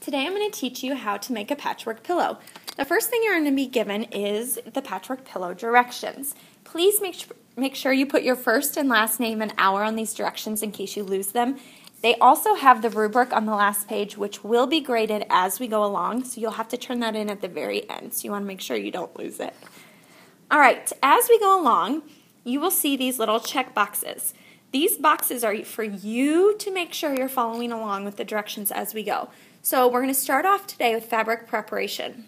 Today I'm going to teach you how to make a patchwork pillow. The first thing you're going to be given is the patchwork pillow directions. Please make sure you put your first and last name and hour on these directions in case you lose them. They also have the rubric on the last page, which will be graded as we go along, so you'll have to turn that in at the very end, so you want to make sure you don't lose it. All right, as we go along, you will see these little check boxes. These boxes are for you to make sure you're following along with the directions as we go. So we're going to start off today with fabric preparation.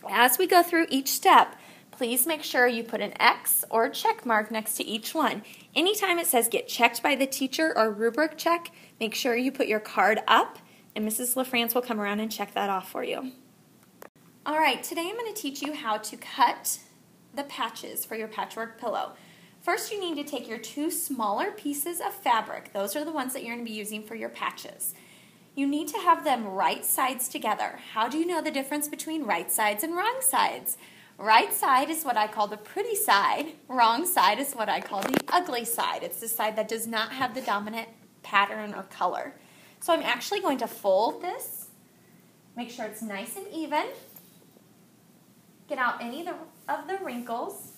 As we go through each step, please make sure you put an X or check mark next to each one. Anytime it says get checked by the teacher or rubric check, make sure you put your card up and Mrs. LaFrance will come around and check that off for you. All right, today I'm going to teach you how to cut the patches for your patchwork pillow. First, you need to take your two smaller pieces of fabric. Those are the ones that you're going to be using for your patches. You need to have them right sides together. How do you know the difference between right sides and wrong sides? Right side is what I call the pretty side. Wrong side is what I call the ugly side. It's the side that does not have the dominant pattern or color. So I'm actually going to fold this, make sure it's nice and even, get out any of the wrinkles.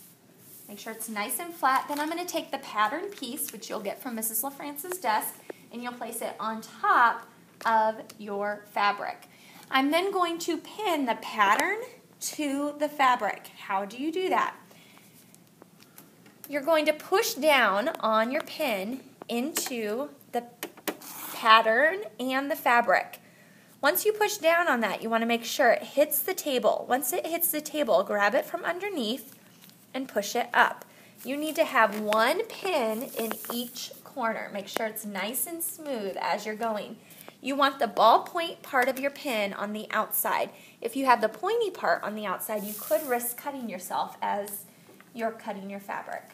Make sure it's nice and flat. Then I'm going to take the pattern piece, which you'll get from Mrs. LaFrance's desk, and you'll place it on top of your fabric. I'm then going to pin the pattern to the fabric. How do you do that? You're going to push down on your pin into the pattern and the fabric. Once you push down on that, you want to make sure it hits the table. Once it hits the table, grab it from underneath and push it up. You need to have one pin in each corner. Make sure it's nice and smooth as you're going. You want the ballpoint part of your pin on the outside. If you have the pointy part on the outside, you could risk cutting yourself as you're cutting your fabric.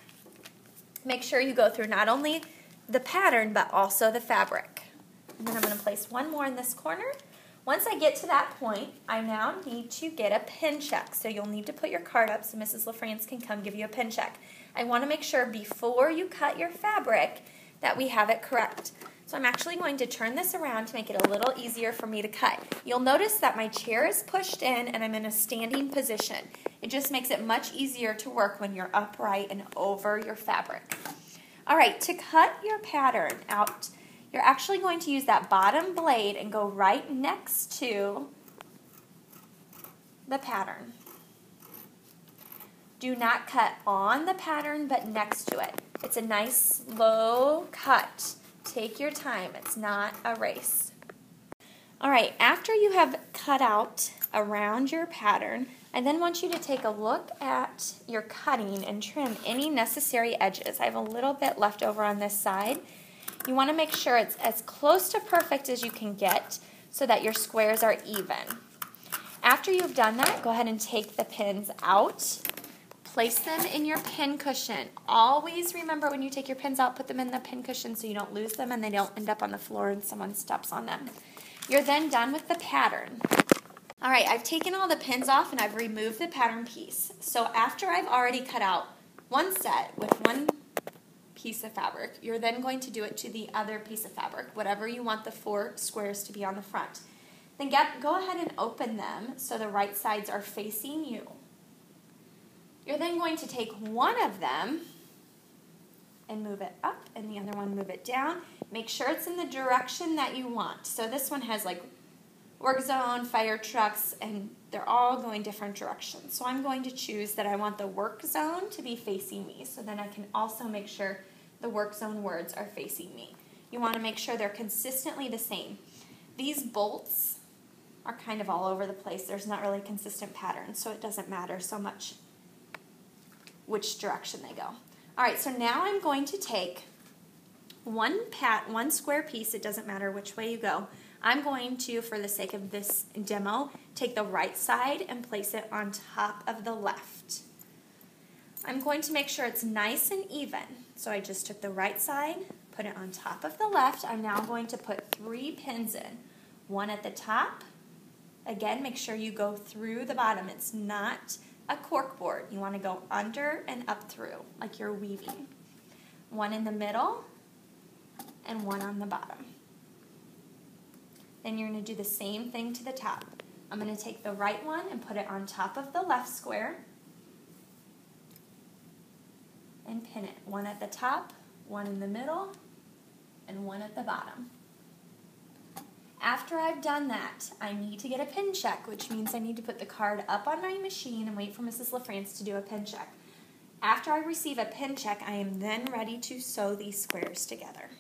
Make sure you go through not only the pattern, but also the fabric. And then I'm going to place one more in this corner. Once I get to that point, I now need to get a pin check. So you'll need to put your card up so Mrs. LaFrance can come give you a pin check. I want to make sure before you cut your fabric that we have it correct. So I'm actually going to turn this around to make it a little easier for me to cut. You'll notice that my chair is pushed in and I'm in a standing position. It just makes it much easier to work when you're upright and over your fabric. All right, to cut your pattern out, you're actually going to use that bottom blade and go right next to the pattern. Do not cut on the pattern, but next to it. It's a nice slow cut. Take your time. It's not a race. All right, after you have cut out around your pattern, I then want you to take a look at your cutting and trim any necessary edges. I have a little bit left over on this side. You want to make sure it's as close to perfect as you can get so that your squares are even. After you've done that, go ahead and take the pins out. Place them in your pin cushion. Always remember when you take your pins out, put them in the pin cushion so you don't lose them and they don't end up on the floor and someone steps on them. You're then done with the pattern. All right, I've taken all the pins off and I've removed the pattern piece. So after I've already cut out one set with one piece of fabric, you're then going to do it to the other piece of fabric, whatever you want the 4 squares to be on the front. Then go ahead and open them so the right sides are facing you. You're then going to take one of them and move it up and the other one move it down. Make sure it's in the direction that you want. So this one has like work zone, fire trucks, and they're all going different directions. So I'm going to choose that I want the work zone to be facing me, so then I can also make sure the work zone words are facing me. You want to make sure they're consistently the same. These bolts are kind of all over the place. There's not really consistent patterns, so it doesn't matter so much which direction they go. All right, so now I'm going to take one square piece. It doesn't matter which way you go. I'm going to, for the sake of this demo, take the right side and place it on top of the left. I'm going to make sure it's nice and even. So I just took the right side, put it on top of the left. I'm now going to put 3 pins in. One at the top. Again, make sure you go through the bottom. It's not a cork board. You want to go under and up through, like you're weaving. One in the middle and one on the bottom. Then you're going to do the same thing to the top. I'm going to take the right one and put it on top of the left square and pin it. One at the top, one in the middle, and one at the bottom. After I've done that, I need to get a pin check, which means I need to put the card up on my machine and wait for Mrs. LaFrance to do a pin check. After I receive a pin check, I am then ready to sew these squares together.